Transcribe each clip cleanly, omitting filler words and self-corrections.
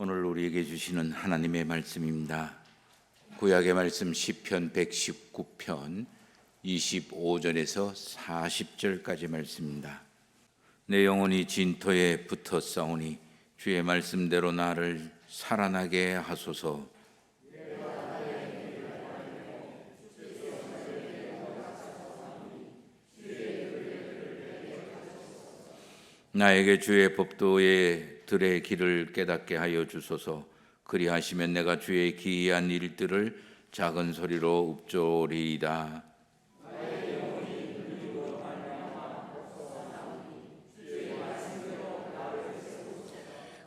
오늘 우리에게 주시는 하나님의 말씀입니다. 구약의 말씀 시편 119편 25절에서 40절까지 말씀입니다. 내 영혼이 진토에 붙어 싸우니 주의 말씀대로 나를 살아나게 하소서. 나에게 주의 법도의 들의 길을 깨닫게 하여 주소서. 그리하시면 내가 주의 기이한 일들을 작은 소리로 읊조리이다.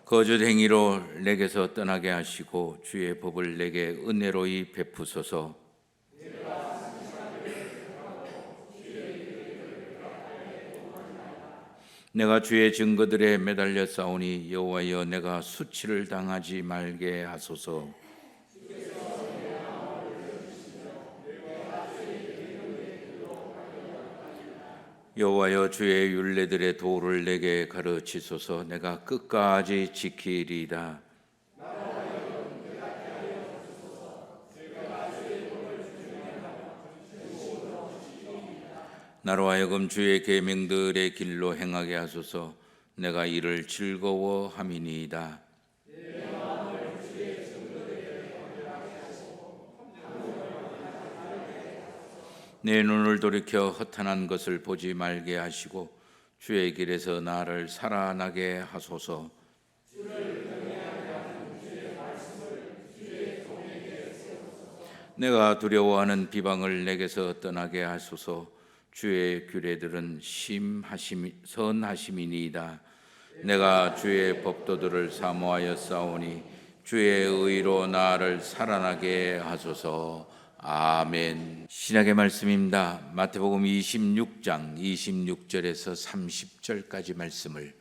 거짓 행위로 내게서 떠나게 하시고 주의 법을 내게 은혜로이 베푸소서. 내가 주의 증거들에 매달려 싸우니 여호와여 내가 수치를 당하지 말게 하소서. 여호와여 주의 율례들의 도를 내게 가르치소서. 내가 끝까지 지키리이다. 나로 하여금 주의 계명들의 길로 행하게 하소서. 내가 이를 즐거워함이니이다. 내 눈을 돌이켜 허탄한 것을 보지 말게 하시고 주의 길에서 나를 살아나게 하소서. 내가 두려워하는 비방을 내게서 떠나게 하소서. 주의 규례들은 선하심이니이다. 내가 주의 법도들을 사모하여 싸우니 주의 의로 나를 살아나게 하소서. 아멘. 신약의 말씀입니다. 마태복음 26장 26절에서 30절까지 말씀을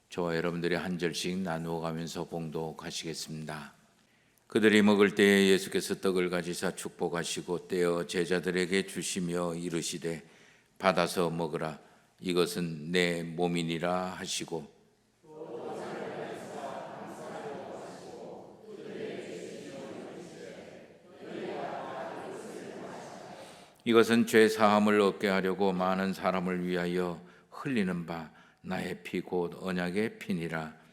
저와 여러분들이 한 절씩 나누어 가면서 봉독하시겠습니다. 그들이 먹을 때에 예수께서 떡을 가지사 축복하시고 떼어 제자들에게 주시며 이르시되 받아서 먹으라. 이것은 내 몸이니라 하시고 이것은 죄 사함을 얻게 하려고 많은 사람을 위하여 흘리는 바 나의 피 곧 언약의 피니라.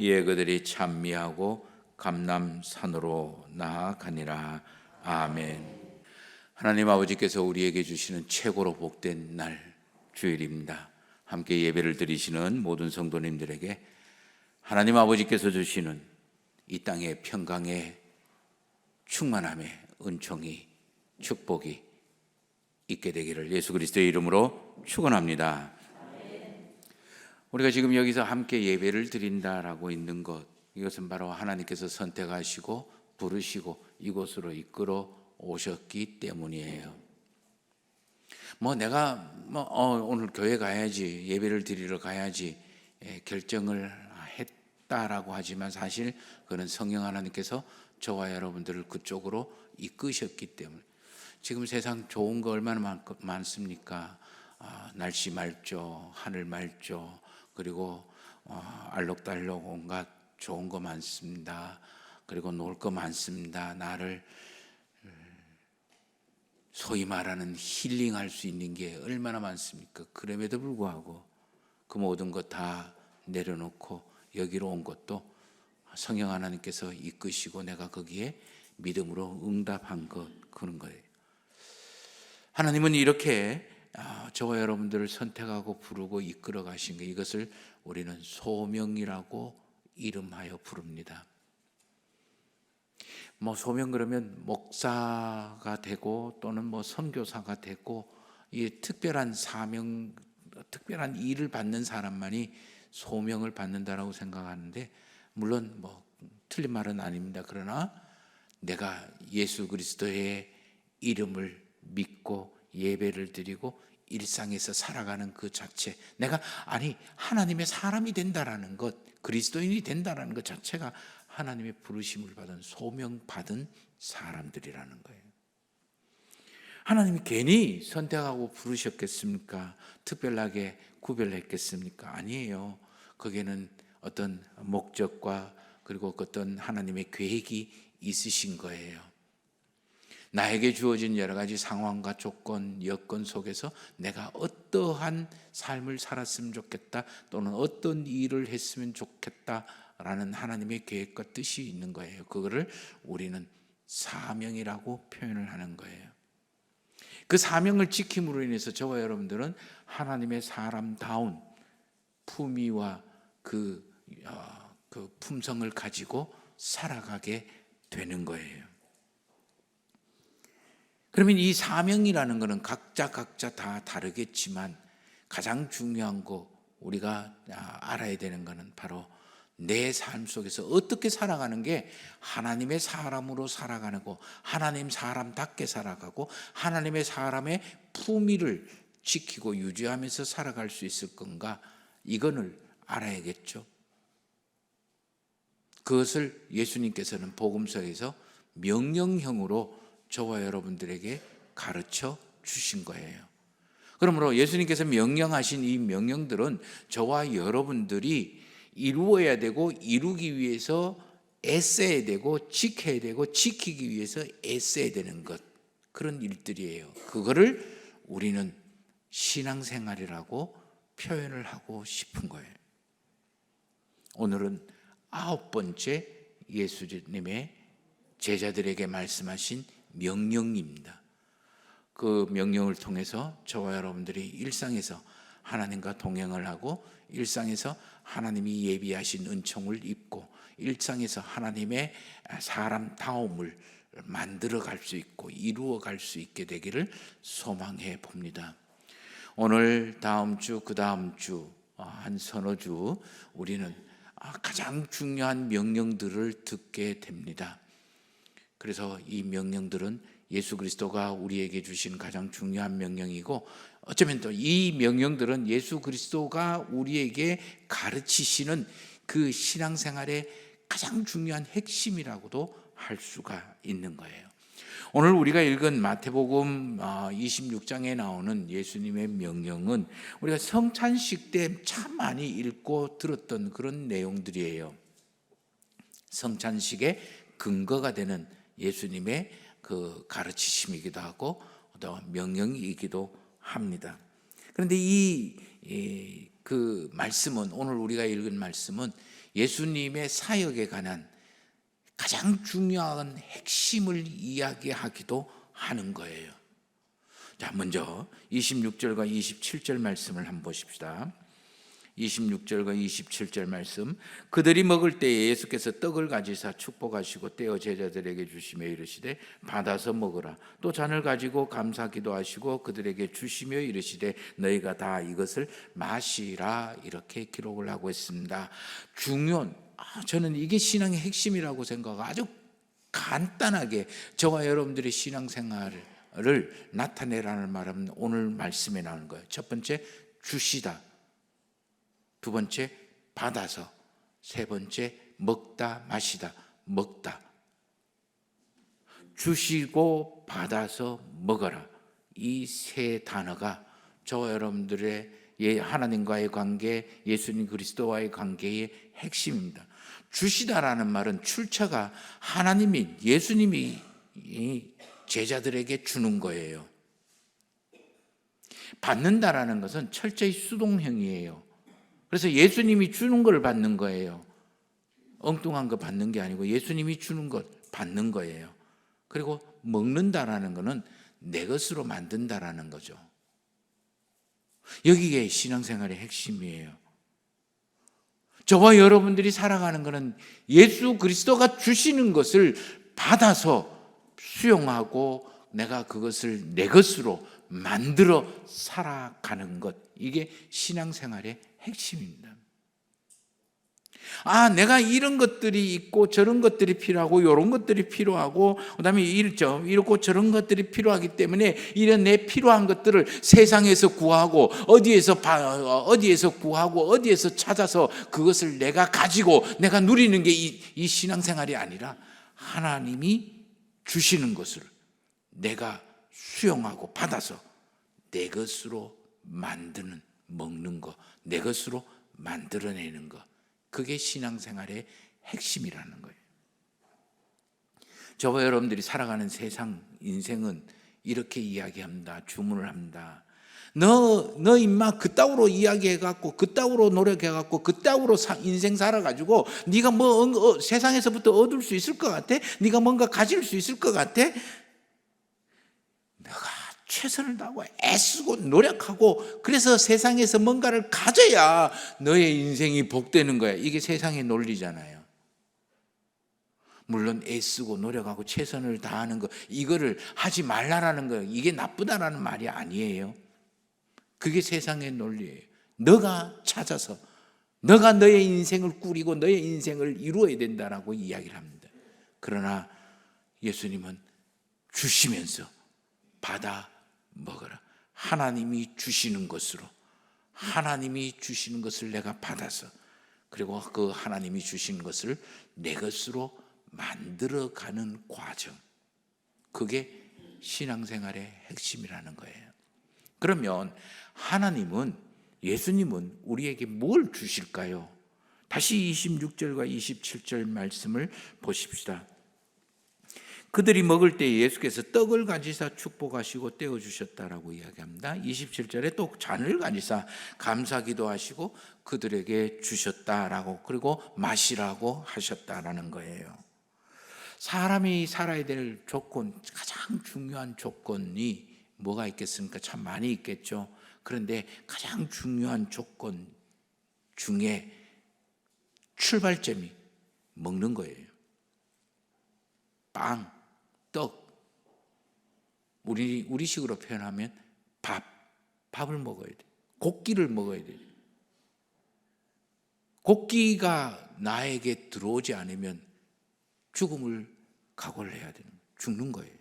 이에 그들이 찬미하고 감람산으로 나아가니라. 아멘. 하나님 아버지께서 우리에게 주시는 최고로 복된 날 주일입니다. 함께 예배를 드리시는 모든 성도님들에게 하나님 아버지께서 주시는 이 땅의 평강의 충만함의 은총이 축복이 있게 되기를 예수 그리스도의 이름으로 축원합니다. 우리가 지금 여기서 함께 예배를 드린다라고 있는 것, 이것은 바로 하나님께서 선택하시고 부르시고 이곳으로 이끌어 오셨기 때문이에요. 내가 오늘 교회 가야지, 예배를 드리러 가야지 결정을 했다라고 하지만 사실 그는 성령 하나님께서 저와 여러분들을 그쪽으로 이끄셨기 때문에 지금 세상 좋은 거 얼마나 많습니까? 날씨 맑죠, 하늘 맑죠, 그리고 알록달록 온갖 좋은 거 많습니다. 그리고 놀 거 많습니다. 나를 소위 말하는 힐링할 수 있는 게 얼마나 많습니까? 그럼에도 불구하고 그 모든 것 다 내려놓고 여기로 온 것도 성령 하나님께서 이끄시고 내가 거기에 믿음으로 응답한 것, 그런 거예요. 하나님은 이렇게 저와 여러분들을 선택하고 부르고 이끌어 가신 것, 이것을 우리는 소명이라고 이름하여 부릅니다. 소명 그러면 목사가 되고 또는 선교사가 되고 이 특별한 사명, 특별한 일을 받는 사람만이 소명을 받는다라고 생각하는데 물론 틀린 말은 아닙니다. 그러나 내가 예수 그리스도의 이름을 믿고 예배를 드리고 일상에서 살아가는 그 자체, 내가 하나님의 사람이 된다라는 것, 그리스도인이 된다라는 것 자체가 하나님의 부르심을 받은 소명받은 사람들이라는 거예요. 하나님이 괜히 선택하고 부르셨겠습니까? 특별하게 구별했겠습니까? 아니에요. 거기에는 어떤 목적과 그리고 어떤 하나님의 계획이 있으신 거예요. 나에게 주어진 여러 가지 상황과 조건, 여건 속에서 내가 어떠한 삶을 살았으면 좋겠다, 또는 어떤 일을 했으면 좋겠다라는 하나님의 계획과 뜻이 있는 거예요. 그거를 우리는 사명이라고 표현을 하는 거예요. 그 사명을 지킴으로 인해서 저와 여러분들은 하나님의 사람다운 품위와 그 품성을 가지고 살아가게 되는 거예요. 그러면 이 사명이라는 것은 각자 다 다르겠지만 가장 중요한 거 우리가 알아야 되는 것은 바로 내 삶 속에서 어떻게 살아가는 게 하나님의 사람으로 살아가는 거, 하나님 사람답게 살아가고 하나님의 사람의 품위를 지키고 유지하면서 살아갈 수 있을 건가, 이거를 알아야겠죠. 그것을 예수님께서는 복음서에서 명령형으로 저와 여러분들에게 가르쳐 주신 거예요. 그러므로 예수님께서 명령하신 이 명령들은 저와 여러분들이 이루어야 되고 이루기 위해서 애써야 되고 지켜야 되고 지키기 위해서 애써야 되는 것, 그런 일들이에요. 그거를 우리는 신앙생활이라고 표현을 하고 싶은 거예요. 오늘은 9번째 예수님의 제자들에게 말씀하신 명령입니다. 그 명령을 통해서 저와 여러분들이 일상에서 하나님과 동행을 하고 일상에서 하나님이 예비하신 은총을 입고 일상에서 하나님의 사람다움을 만들어갈 수 있고 이루어갈 수 있게 되기를 소망해 봅니다. 오늘 다음 주 그 다음 주 한 서너 주 우리는 가장 중요한 명령들을 듣게 됩니다. 그래서 이 명령들은 예수 그리스도가 우리에게 주신 가장 중요한 명령이고, 어쩌면 또 이 명령들은 예수 그리스도가 우리에게 가르치시는 그 신앙생활의 가장 중요한 핵심이라고도 할 수가 있는 거예요. 오늘 우리가 읽은 마태복음 26장에 나오는 예수님의 명령은 우리가 성찬식 때 참 많이 읽고 들었던 그런 내용들이에요. 성찬식의 근거가 되는 예수님의 그 가르치심이기도 하고 또 명령이기도 합니다. 그런데 그 말씀은, 오늘 우리가 읽은 말씀은 예수님의 사역에 관한 가장 중요한 핵심을 이야기하기도 하는 거예요. 자, 먼저 26절과 27절 말씀을 한번 보십시다. 26절과 27절 말씀. 그들이 먹을 때에 예수께서 떡을 가지사 축복하시고 떼어 제자들에게 주시며 이르시되 받아서 먹으라. 또 잔을 가지고 감사 기도하시고 그들에게 주시며 이르시되 너희가 다 이것을 마시라. 이렇게 기록을 하고 있습니다. 중요한, 저는 이게 신앙의 핵심이라고 생각하고 아주 간단하게 저와 여러분들의 신앙생활을 나타내라는 말은 오늘 말씀에 나오는 거예요. 첫 번째, 주시다. 두 번째, 받아서. 세 번째, 먹다, 마시다, 먹다. 주시고 받아서 먹어라. 이 세 단어가 저와 여러분들의 하나님과의 관계, 예수님 그리스도와의 관계의 핵심입니다. 주시다라는 말은 출처가 하나님이, 예수님이 제자들에게 주는 거예요. 받는다라는 것은 철저히 수동형이에요. 그래서 예수님이 주는 걸 받는 거예요. 엉뚱한 거 받는 게 아니고 예수님이 주는 것 받는 거예요. 그리고 먹는다라는 것은 내 것으로 만든다라는 거죠. 여기에 신앙생활의 핵심이에요. 저와 여러분들이 살아가는 것은 예수 그리스도가 주시는 것을 받아서 수용하고 내가 그것을 내 것으로 만들어 살아가는 것, 이게 신앙생활의 핵심입니다. 내가 이런 것들이 있고 저런 것들이 필요하고 이런 것들이 필요하고 그다음에 이렇고 저런 것들이 필요하기 때문에 이런 내 필요한 것들을 세상에서 구하고 어디에서 구하고 어디에서 찾아서 그것을 내가 가지고 내가 누리는 게 이 신앙생활이 아니라 하나님이 주시는 것을 내가 수용하고 받아서 내 것으로 만드는, 먹는 것, 내 것으로 만들어내는 것, 그게 신앙생활의 핵심이라는 거예요. 저와 여러분들이 살아가는 세상, 인생은 이렇게 이야기합니다. 주문을 합니다. 너 임마 그따구로 이야기해갖고 그따구로 노력해갖고 그따구로 인생 살아가지고 네가 세상에서부터 얻을 수 있을 것 같아? 네가 뭔가 가질 수 있을 것 같아? 내가 최선을 다하고 애쓰고 노력하고 그래서 세상에서 뭔가를 가져야 너의 인생이 복되는 거야. 이게 세상의 논리잖아요. 물론 애쓰고 노력하고 최선을 다하는 거, 이거를 하지 말라라는 거, 이게 나쁘다라는 말이 아니에요. 그게 세상의 논리예요. 너가 찾아서 너가 너의 인생을 꾸리고 너의 인생을 이루어야 된다라고 이야기를 합니다. 그러나 예수님은 주시면서 받아 먹어라. 하나님이 주시는 것으로, 하나님이 주시는 것을 내가 받아서, 그리고 그 하나님이 주시는 것을 내 것으로 만들어가는 과정, 그게 신앙생활의 핵심이라는 거예요. 그러면 하나님은, 예수님은 우리에게 뭘 주실까요? 다시 26절과 27절 말씀을 보십시다. 그들이 먹을 때 예수께서 떡을 가지사 축복하시고 떼어주셨다라고 이야기합니다. 27절에 또 잔을 가지사 감사기도 하시고 그들에게 주셨다라고, 그리고 마시라고 하셨다라는 거예요. 사람이 살아야 될 조건, 가장 중요한 조건이 뭐가 있겠습니까? 참 많이 있겠죠. 그런데 가장 중요한 조건 중에 출발점이 먹는 거예요. 빵, 떡, 우리식으로 표현하면 밥을 먹어야 돼. 곡기를 먹어야 돼. 곡기가 나에게 들어오지 않으면 죽음을 각오를 해야 되는, 죽는 거예요.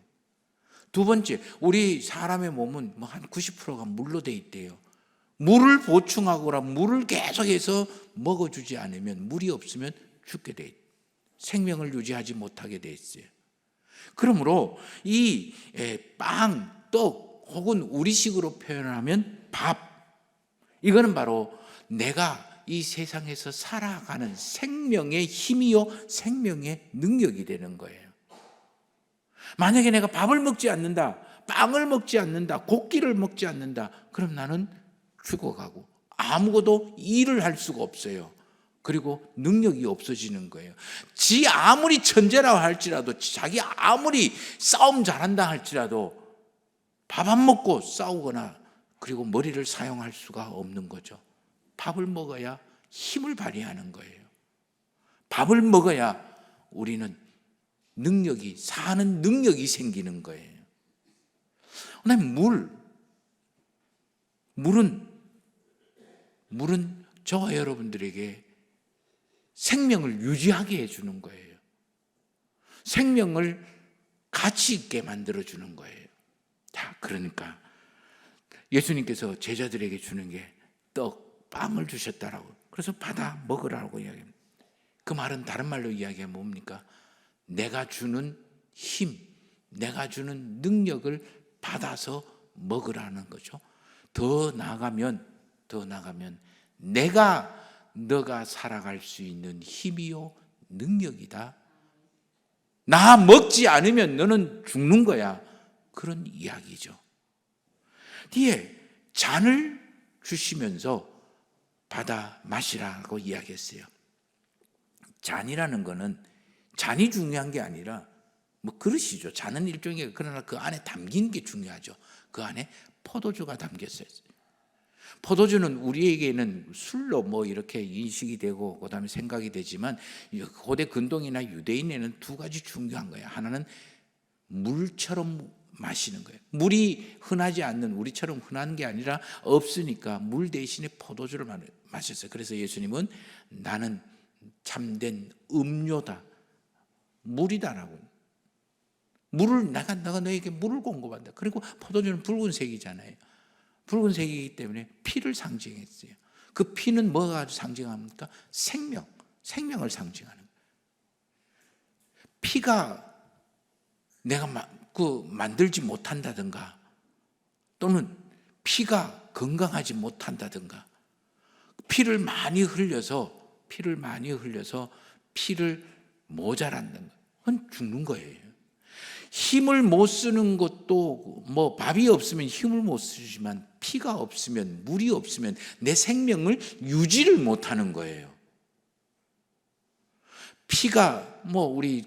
두 번째, 우리 사람의 몸은 한 90%가 물로 돼 있대요. 물을 보충하거나 물을 계속해서 먹어주지 않으면, 물이 없으면 죽게 돼 있어요. 생명을 유지하지 못하게 돼 있어요. 그러므로 이 빵, 떡 혹은 우리식으로 표현하면 밥, 이거는 바로 내가 이 세상에서 살아가는 생명의 힘이요 생명의 능력이 되는 거예요. 만약에 내가 밥을 먹지 않는다, 빵을 먹지 않는다, 곡기를 먹지 않는다, 그럼 나는 죽어가고 아무것도 일을 할 수가 없어요. 그리고 능력이 없어지는 거예요. 지 아무리 천재라 할지라도, 자기 아무리 싸움 잘한다 할지라도 밥 안 먹고 싸우거나 그리고 머리를 사용할 수가 없는 거죠. 밥을 먹어야 힘을 발휘하는 거예요. 밥을 먹어야 우리는 능력이, 사는 능력이 생기는 거예요. 그다음에 물은 저와 여러분들에게 생명을 유지하게 해주는 거예요. 생명을 가치 있게 만들어주는 거예요. 자, 그러니까 예수님께서 제자들에게 주는 게 떡, 빵을 주셨다라고. 그래서 받아 먹으라고 이야기합니다. 그 말은 다른 말로 이야기하면 뭡니까? 내가 주는 힘, 내가 주는 능력을 받아서 먹으라는 거죠. 더 나아가면 너가 살아갈 수 있는 힘이요 능력이다. 나 먹지 않으면 너는 죽는 거야. 그런 이야기죠. 뒤에 잔을 주시면서 받아 마시라고 이야기했어요. 잔이라는 거는, 잔이 중요한 게 아니라 그릇이죠. 잔은 일종의, 그러나 그 안에 담긴 게 중요하죠. 그 안에 포도주가 담겼어요. 포도주는 우리에게는 술로 이렇게 인식이 되고 그다음에 생각이 되지만, 고대 근동이나 유대인에는 두 가지 중요한 거예요. 하나는 물처럼 마시는 거예요. 물이 흔하지 않는, 우리처럼 흔한 게 아니라 없으니까 물 대신에 포도주를 마셨어요. 그래서 예수님은 나는 참된 음료다, 물이다라고. 내가 너에게 물을 공급한다. 그리고 포도주는 붉은색이잖아요. 붉은색이기 때문에 피를 상징했어요. 그 피는 뭐가 상징합니까? 생명을 상징하는 거예요. 피가 내가 만들지 못한다든가, 또는 피가 건강하지 못한다든가, 피를 많이 흘려서 피를 모자란다는 건 죽는 거예요. 힘을 못 쓰는 것도 밥이 없으면 힘을 못 쓰지만 피가 없으면, 물이 없으면 내 생명을 유지를 못 하는 거예요. 피가 우리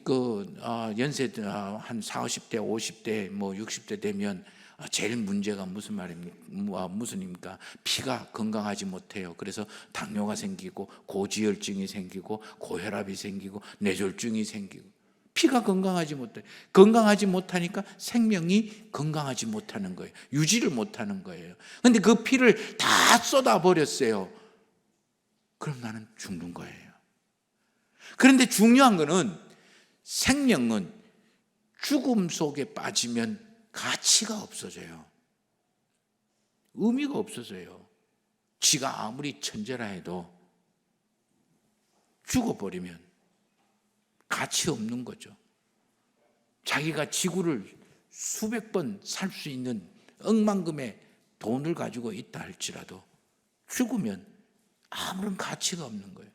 연세 한 40, 50대, 50대, 60대 되면 제일 문제가 무슨입니까? 피가 건강하지 못해요. 그래서 당뇨가 생기고 고지혈증이 생기고 고혈압이 생기고 뇌졸중이 생기고, 피가 건강하지 못해. 건강하지 못하니까 생명이 건강하지 못하는 거예요. 유지를 못하는 거예요. 그런데 그 피를 다 쏟아버렸어요. 그럼 나는 죽는 거예요. 그런데 중요한 거는, 생명은 죽음 속에 빠지면 가치가 없어져요. 의미가 없어져요. 지가 아무리 천재라 해도 죽어버리면 가치 없는 거죠. 자기가 지구를 수백 번 살 수 있는 억만금의 돈을 가지고 있다 할지라도 죽으면 아무런 가치가 없는 거예요.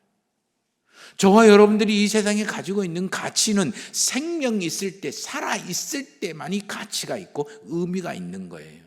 저와 여러분들이 이 세상에 가지고 있는 가치는 생명이 있을 때, 살아있을 때만이 가치가 있고 의미가 있는 거예요.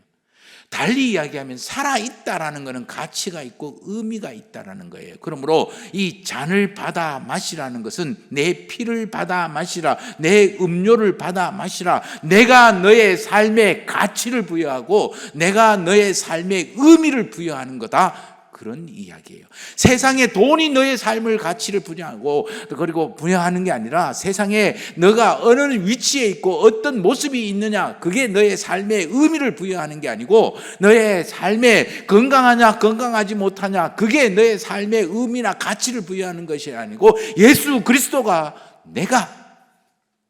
달리 이야기하면 살아있다라는 것은 가치가 있고 의미가 있다라는 거예요. 그러므로 이 잔을 받아 마시라는 것은 내 피를 받아 마시라, 내 음료를 받아 마시라, 내가 너의 삶에 가치를 부여하고 내가 너의 삶에 의미를 부여하는 거다, 그런 이야기예요. 세상에 돈이 너의 삶을 가치를 부여하고 그리고 부여하는 게 아니라, 세상에 너가 어느 위치에 있고 어떤 모습이 있느냐, 그게 너의 삶에 의미를 부여하는 게 아니고, 너의 삶에 건강하냐 건강하지 못하냐, 그게 너의 삶의 의미나 가치를 부여하는 것이 아니고, 예수 그리스도가 내가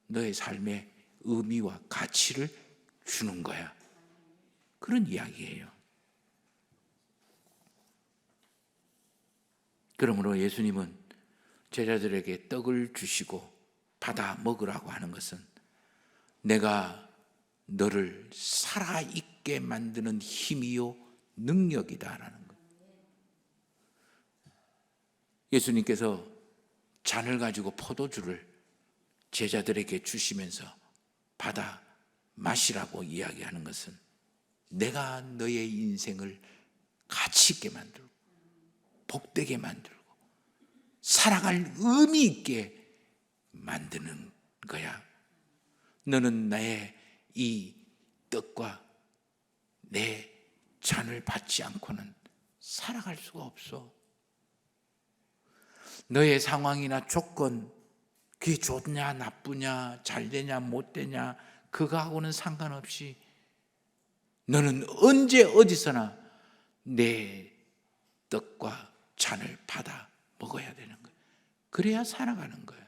너의 삶에 의미와 가치를 주는 거야. 그런 이야기예요. 그러므로 예수님은 제자들에게 떡을 주시고 받아 먹으라고 하는 것은 내가 너를 살아있게 만드는 힘이요 능력이다라는 거예요. 예수님께서 잔을 가지고 포도주를 제자들에게 주시면서 받아 마시라고 이야기하는 것은 내가 너의 인생을 가치 있게 만들고 복되게 만들고 살아갈 의미 있게 만드는 거야. 너는 나의 이 떡과 내 잔을 받지 않고는 살아갈 수가 없어. 너의 상황이나 조건, 그게 좋냐 나쁘냐 잘 되냐 못 되냐 그거하고는 상관없이 너는 언제 어디서나 내 떡과 잔을 받아 먹어야 되는 거예요. 그래야 살아가는 거예요.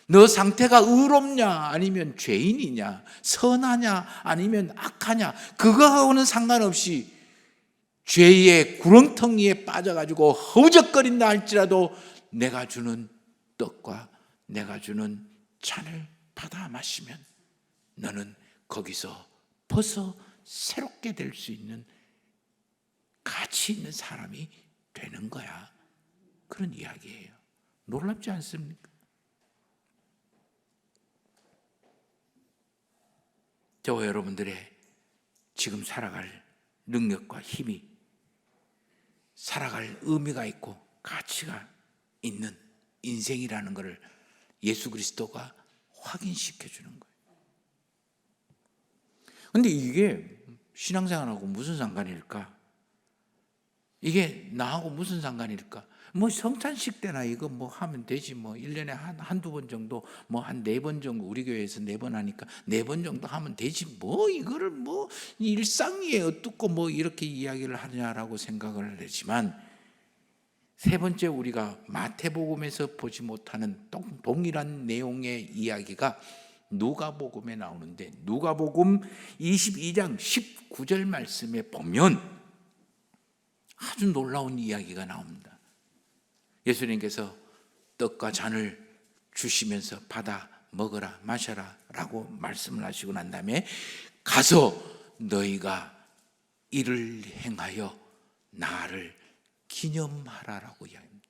너 상태가 의롭냐 아니면 죄인이냐, 선하냐 아니면 악하냐, 그거하고는 상관없이 죄의 구렁텅이에 빠져가지고 허우적거린다 할지라도 내가 주는 떡과 내가 주는 잔을 받아 마시면 너는 거기서 벗어 새롭게 될 수 있는 가치 있는 사람이 되는 거야. 그런 이야기예요. 놀랍지 않습니까? 저와 여러분들의 지금 살아갈 능력과 힘이, 살아갈 의미가 있고 가치가 있는 인생이라는 것을 예수 그리스도가 확인시켜 주는 거예요. 그런데 이게 신앙생활하고 무슨 상관일까? 이게 나하고 무슨 상관일까? 성찬식 때나 이거 하면 되지. 1년에 한두 번 정도, 한 4번 정도, 우리 교회에서 4번 하니까 4번 정도 하면 되지. 이거를 일상에 어떻고 이렇게 이야기를 하냐라고 생각을 하지만, 세 번째, 우리가 마태복음에서 보지 못하는 동일한 내용의 이야기가 누가복음에 나오는데, 누가복음 22장 19절 말씀에 보면 아주 놀라운 이야기가 나옵니다. 예수님께서 떡과 잔을 주시면서 받아 먹어라 마셔라 라고 말씀을 하시고 난 다음에 가서 너희가 이를 행하여 나를 기념하라라고 이야기합니다.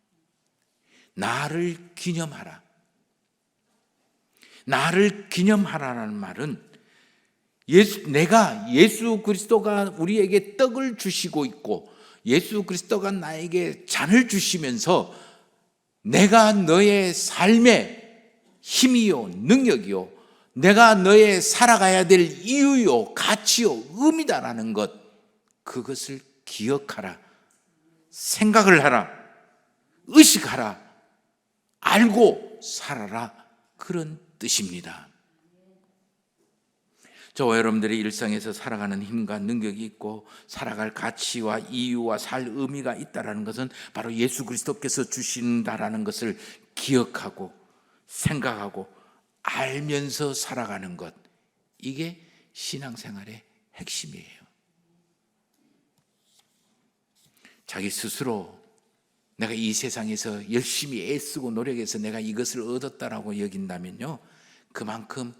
나를 기념하라. 나를 기념하라는 말은 내가 예수 그리스도가 우리에게 떡을 주시고 있고 예수 그리스도가 나에게 잔을 주시면서 내가 너의 삶의 힘이요 능력이요 내가 너의 살아가야 될 이유요 가치요 의미다라는 것, 그것을 기억하라, 생각을 하라, 의식하라, 알고 살아라, 그런 뜻입니다. 저와 여러분들의 일상에서 살아가는 힘과 능력이 있고 살아갈 가치와 이유와 살 의미가 있다는 것은 바로 예수 그리스도께서 주신다라는 것을 기억하고 생각하고 알면서 살아가는 것, 이게 신앙생활의 핵심이에요. 자기 스스로 내가 이 세상에서 열심히 애쓰고 노력해서 내가 이것을 얻었다라고 여긴다면요, 그만큼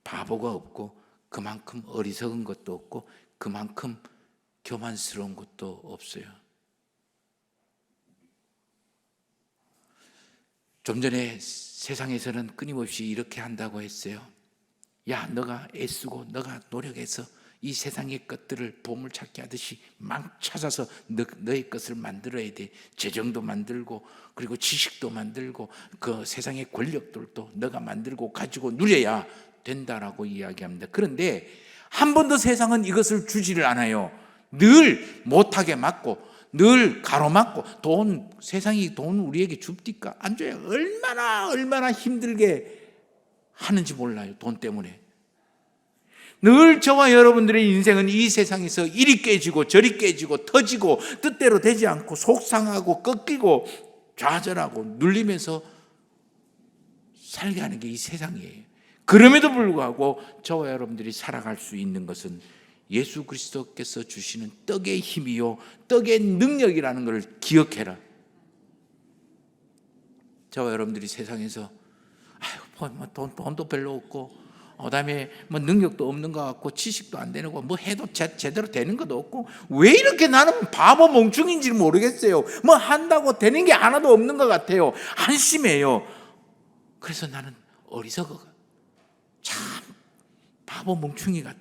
바보가 없고 그만큼 어리석은 것도 없고 그만큼 교만스러운 것도 없어요. 좀 전에 세상에서는 끊임없이 이렇게 한다고 했어요. 야, 너가 애쓰고 너가 노력해서 이 세상의 것들을 보물찾기 하듯이 막 찾아서 너의 것을 만들어야 돼. 재정도 만들고 그리고 지식도 만들고 그 세상의 권력들도 너가 만들고 가지고 누려야 된다라고 이야기합니다. 그런데 한 번도 세상은 이것을 주지를 않아요. 늘 못하게 막고 늘 가로막고 세상이 돈 우리에게 줍니까? 안 줘요. 얼마나 힘들게 하는지 몰라요. 돈 때문에. 늘 저와 여러분들의 인생은 이 세상에서 이리 깨지고 저리 깨지고 터지고 뜻대로 되지 않고 속상하고 꺾이고 좌절하고 눌리면서 살게 하는 게 이 세상이에요. 그럼에도 불구하고 저와 여러분들이 살아갈 수 있는 것은 예수 그리스도께서 주시는 떡의 힘이요 떡의 능력이라는 것을 기억해라. 저와 여러분들이 세상에서 돈도 별로 없고 그다음에 능력도 없는 것 같고 지식도 안 되는 거 해도 제대로 되는 것도 없고 왜 이렇게 나는 바보 멍충인지 모르겠어요. 한다고 되는 게 하나도 없는 것 같아요. 한심해요. 그래서 나는 어리석어 참 바보 멍충이 같아.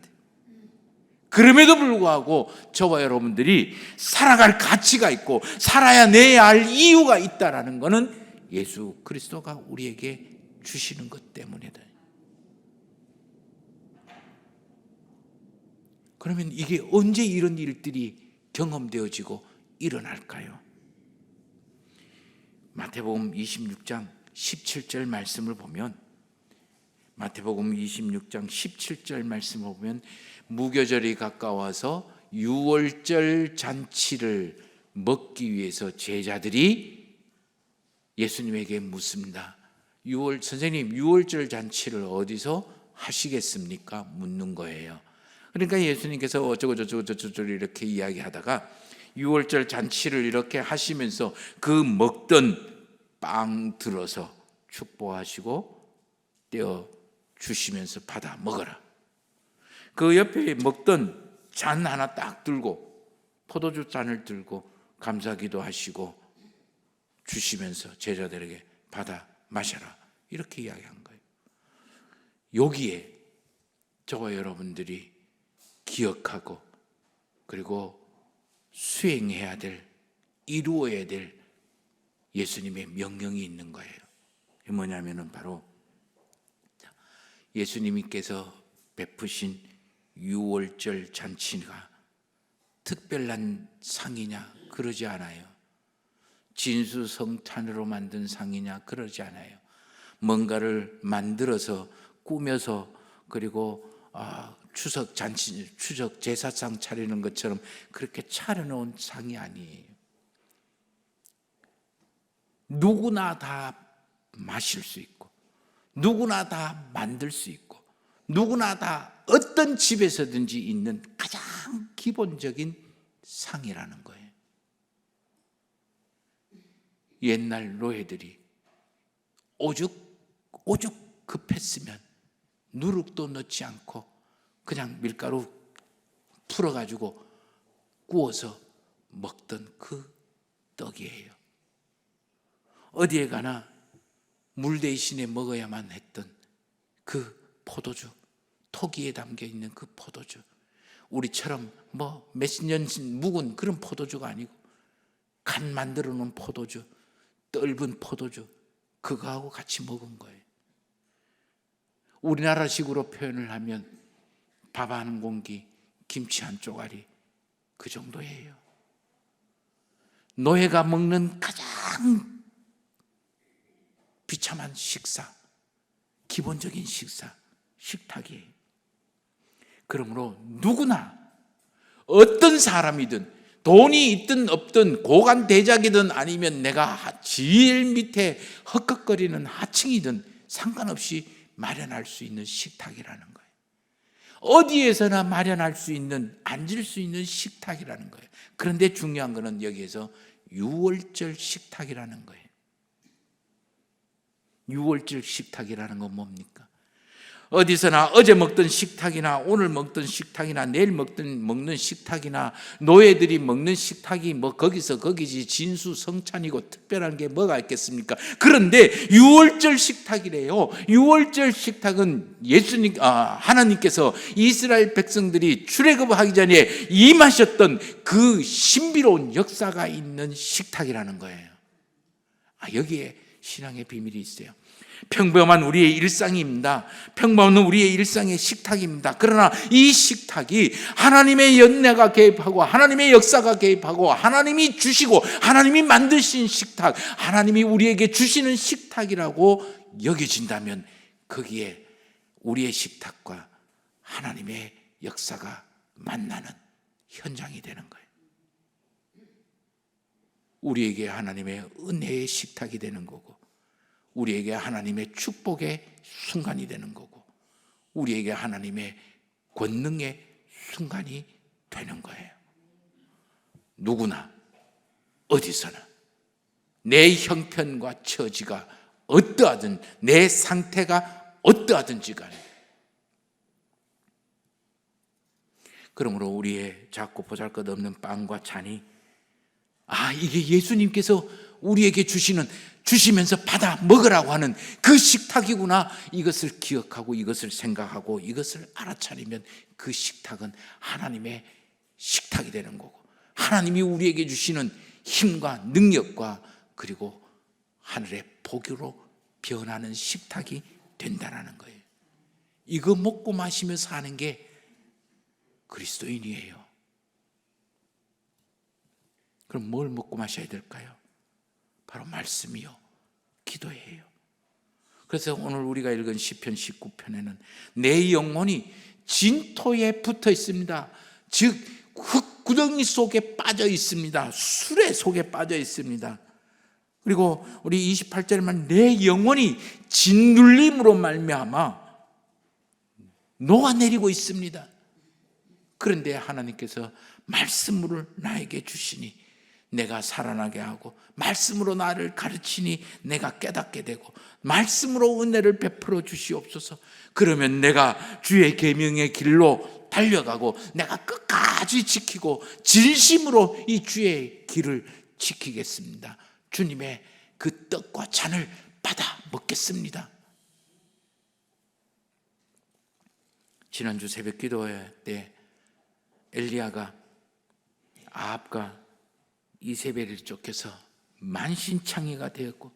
그럼에도 불구하고 저와 여러분들이 살아갈 가치가 있고 살아야 내야 할 이유가 있다라는 것은 예수 그리스도가 우리에게 주시는 것 때문이다. 그러면 이게 언제 이런 일들이 경험되어지고 일어날까요? 마태복음 26장 17절 말씀을 보면 마태복음 26장 17절 말씀을 보면 무교절이 가까워서 유월절 잔치를 먹기 위해서 제자들이 예수님에게 묻습니다. 선생님, 유월절 잔치를 어디서 하시겠습니까? 묻는 거예요. 그러니까 예수님께서 어쩌고 저쩌고 이렇게 이야기하다가 유월절 잔치를 이렇게 하시면서 그 먹던 빵 들어서 축복하시고 떼어 주시면서 받아 먹어라. 그 옆에 먹던 잔 하나 딱 들고 포도주 잔을 들고 감사기도 하시고 주시면서 제자들에게 받아 마셔라. 이렇게 이야기한 거예요. 여기에 저와 여러분들이 기억하고 그리고 수행해야 될, 이루어야 될 예수님의 명령이 있는 거예요. 뭐냐면은 바로 예수님께서 베푸신 유월절 잔치가 특별한 상이냐? 그러지 않아요. 진수성찬으로 만든 상이냐? 그러지 않아요. 뭔가를 만들어서 꾸며서 그리고 추석 잔치, 추석 제사상 차리는 것처럼 그렇게 차려놓은 상이 아니에요. 누구나 다 마실 수 있고, 누구나 다 만들 수 있고, 누구나 다 어떤 집에서든지 있는 가장 기본적인 상이라는 거예요. 옛날 노예들이 오죽 급했으면 누룩도 넣지 않고 그냥 밀가루 풀어가지고 구워서 먹던 그 떡이에요. 어디에 가나 물 대신에 먹어야만 했던 그 포도주, 토기에 담겨있는 그 포도주, 우리처럼 몇십 년 묵은 그런 포도주가 아니고 간 만들어 놓은 포도주, 떫은 포도주, 그거하고 같이 먹은 거예요. 우리나라식으로 표현을 하면 밥 한 공기, 김치 한 쪼가리, 그 정도예요. 노예가 먹는 가장 비참한 식사, 기본적인 식사, 식탁이에요. 그러므로 누구나 어떤 사람이든 돈이 있든 없든 고관대작이든 아니면 내가 제일 밑에 헛걱거리는 하층이든 상관없이 마련할 수 있는 식탁이라는 거예요. 어디에서나 마련할 수 있는, 앉을 수 있는 식탁이라는 거예요. 그런데 중요한 거는 여기에서 유월절 식탁이라는 거예요. 유월절 식탁이라는 건 뭡니까? 어디서나 어제 먹던 식탁이나 오늘 먹던 식탁이나 내일 먹는 식탁이나 노예들이 먹는 식탁이 거기서 거기지 진수성찬이고 특별한 게 뭐가 있겠습니까? 그런데 유월절 식탁이래요. 유월절 식탁은 하나님께서 이스라엘 백성들이 출애굽하기 전에 임하셨던 그 신비로운 역사가 있는 식탁이라는 거예요. 여기에 신앙의 비밀이 있어요. 평범한 우리의 일상입니다. 평범한 우리의 일상의 식탁입니다. 그러나 이 식탁이 하나님의 연내가 개입하고 하나님의 역사가 개입하고 하나님이 주시고 하나님이 만드신 식탁, 하나님이 우리에게 주시는 식탁이라고 여겨진다면 거기에 우리의 식탁과 하나님의 역사가 만나는 현장이 되는 거예요. 우리에게 하나님의 은혜의 식탁이 되는 거고, 우리에게 하나님의 축복의 순간이 되는 거고, 우리에게 하나님의 권능의 순간이 되는 거예요. 누구나 어디서나 내 형편과 처지가 어떠하든 내 상태가 어떠하든지 간에, 그러므로 우리의 작고 보잘것없는 빵과 잔이 이게 예수님께서 우리에게 주시면서 받아 먹으라고 하는 그 식탁이구나, 이것을 기억하고 이것을 생각하고 이것을 알아차리면 그 식탁은 하나님의 식탁이 되는 거고, 하나님이 우리에게 주시는 힘과 능력과 그리고 하늘의 복으로 변하는 식탁이 된다는 거예요. 이거 먹고 마시며 사는 게 그리스도인이에요. 그럼 뭘 먹고 마셔야 될까요? 바로 말씀이요, 기도예요. 그래서 오늘 우리가 읽은 시편 19편에는 내 영혼이 진토에 붙어 있습니다. 즉 흙구덩이 속에 빠져 있습니다. 수레 속에 빠져 있습니다. 그리고 우리 28절에만 내 영혼이 짓눌림으로 말미암아 녹아내리고 있습니다. 그런데 하나님께서 말씀을 나에게 주시니 내가 살아나게 하고, 말씀으로 나를 가르치니 내가 깨닫게 되고, 말씀으로 은혜를 베풀어 주시옵소서. 그러면 내가 주의 계명의 길로 달려가고 내가 끝까지 지키고 진심으로 이 주의 길을 지키겠습니다. 주님의 그 떡과 잔을 받아 먹겠습니다. 지난주 새벽 기도회 때 엘리야가 아합과 이세벨을 쫓겨서 만신창이가 되었고,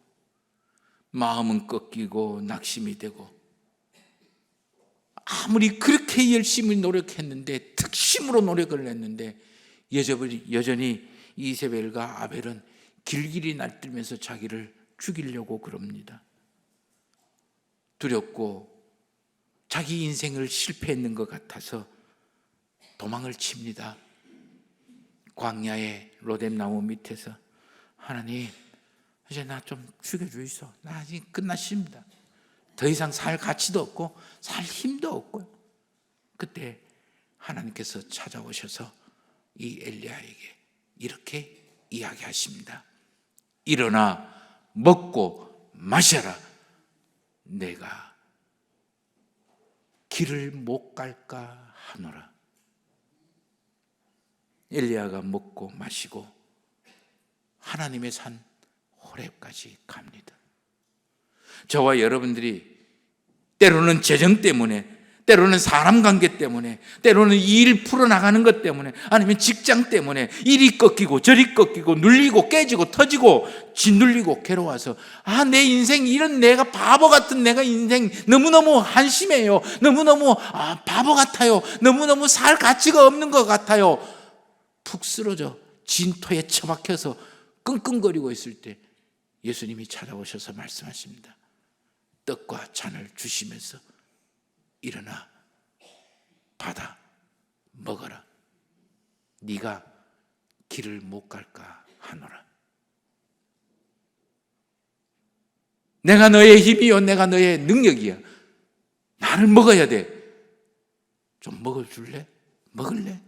마음은 꺾이고 낙심이 되고, 아무리 그렇게 열심히 노력했는데, 특심으로 노력을 했는데 여전히 이세벨과 아벨은 길길이 날뛰면서 자기를 죽이려고 그럽니다. 두렵고 자기 인생을 실패했는 것 같아서 도망을 칩니다. 광야의 로뎀나무 밑에서 하나님, 이제 나 좀 죽여주이소. 나 이제 끝났습니다. 더 이상 살 가치도 없고 살 힘도 없고요. 그때 하나님께서 찾아오셔서 이 엘리야에게 이렇게 이야기하십니다. 일어나 먹고 마셔라. 내가 길을 못 갈까 하노라. 엘리야가 먹고 마시고 하나님의 산 호렙까지 갑니다. 저와 여러분들이 때로는 재정 때문에, 때로는 사람 관계 때문에, 때로는 일 풀어나가는 것 때문에, 아니면 직장 때문에 이리 꺾이고 저리 꺾이고 눌리고 깨지고 터지고 짓눌리고 괴로워서 내 인생 이런 내가 바보 같은 내가 인생 너무너무 한심해요. 너무너무 바보 같아요. 너무너무 살 가치가 없는 것 같아요. 푹 쓰러져 진토에 처박혀서 끙끙거리고 있을 때 예수님이 찾아오셔서 말씀하십니다. 떡과 잔을 주시면서 일어나 받아 먹어라. 네가 길을 못 갈까 하노라. 내가 너의 힘이요 내가 너의 능력이야. 나를 먹어야 돼. 좀 먹어줄래? 먹을래?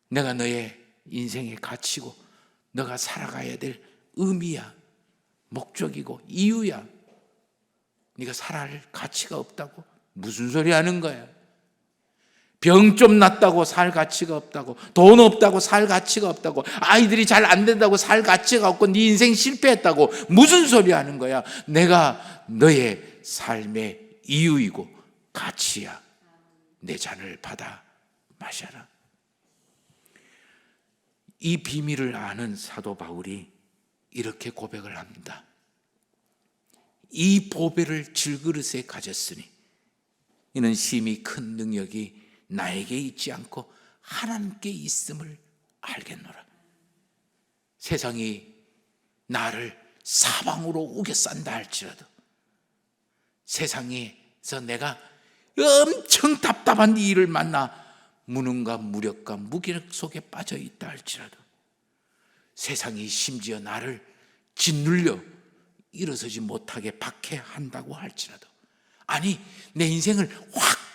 내가 너의 인생의 가치고 너가 살아가야 될 의미야. 목적이고 이유야. 네가 살아갈 가치가 없다고? 무슨 소리 하는 거야? 병 좀 났다고 살 가치가 없다고, 돈 없다고 살 가치가 없다고, 아이들이 잘 안 된다고 살 가치가 없고 네 인생 실패했다고 무슨 소리 하는 거야? 내가 너의 삶의 이유이고 가치야. 내 잔을 받아 마셔라. 이 비밀을 아는 사도 바울이 이렇게 고백을 합니다. 이 보배를 질그릇에 가졌으니 이는 심히 큰 능력이 나에게 있지 않고 하나님께 있음을 알겠노라. 세상이 나를 사방으로 우겨싼다 할지라도, 세상에서 내가 엄청 답답한 일을 만나 무능과 무력과 무기력 속에 빠져 있다 할지라도, 세상이 심지어 나를 짓눌려 일어서지 못하게 박해한다고 할지라도, 아니 내 인생을 확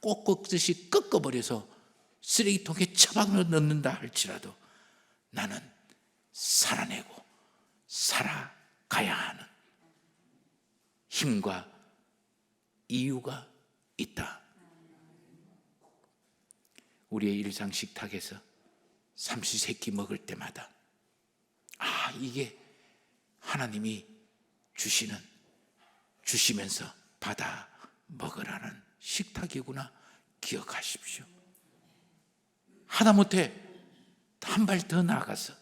꺾듯이 꺾어버려서 쓰레기통에 처박아 넣는다 할지라도 나는 살아내고 살아가야 하는 힘과 이유가 있다. 우리의 일상 식탁에서 삼시세끼 먹을 때마다 이게 하나님이 주시면서 받아 먹으라는 식탁이구나 기억하십시오. 하다못해 한 발 더 나아가서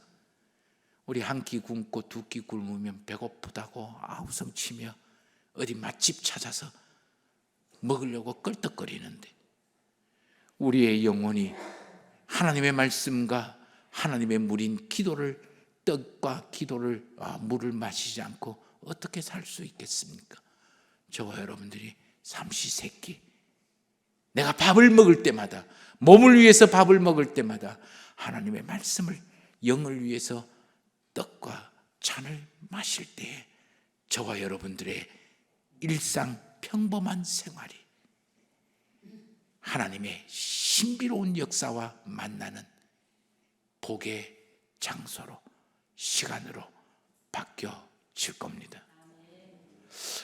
우리 한 끼 굶고 두 끼 굶으면 배고프다고 아우성치며 어디 맛집 찾아서 먹으려고 껄떡거리는데, 우리의 영혼이 하나님의 말씀과 하나님의 물인 기도를, 떡과 기도를, 물을 마시지 않고 어떻게 살 수 있겠습니까? 저와 여러분들이 삼시세끼 내가 밥을 먹을 때마다, 몸을 위해서 밥을 먹을 때마다 하나님의 말씀을, 영을 위해서 떡과 잔을 마실 때에 저와 여러분들의 일상 평범한 생활이 하나님의 신비로운 역사와 만나는 복의 장소로, 시간으로 바뀌어질 겁니다.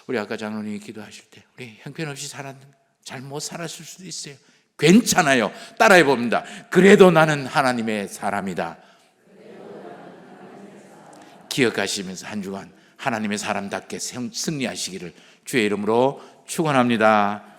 우리 아까 장로님이 기도하실 때 우리 형편없이 잘못 살았을 수도 있어요. 괜찮아요. 따라해 봅니다. 그래도 나는 하나님의 사람이다. 기억하시면서 한 주간 하나님의 사람답게 승리하시기를 주의 이름으로 축원합니다.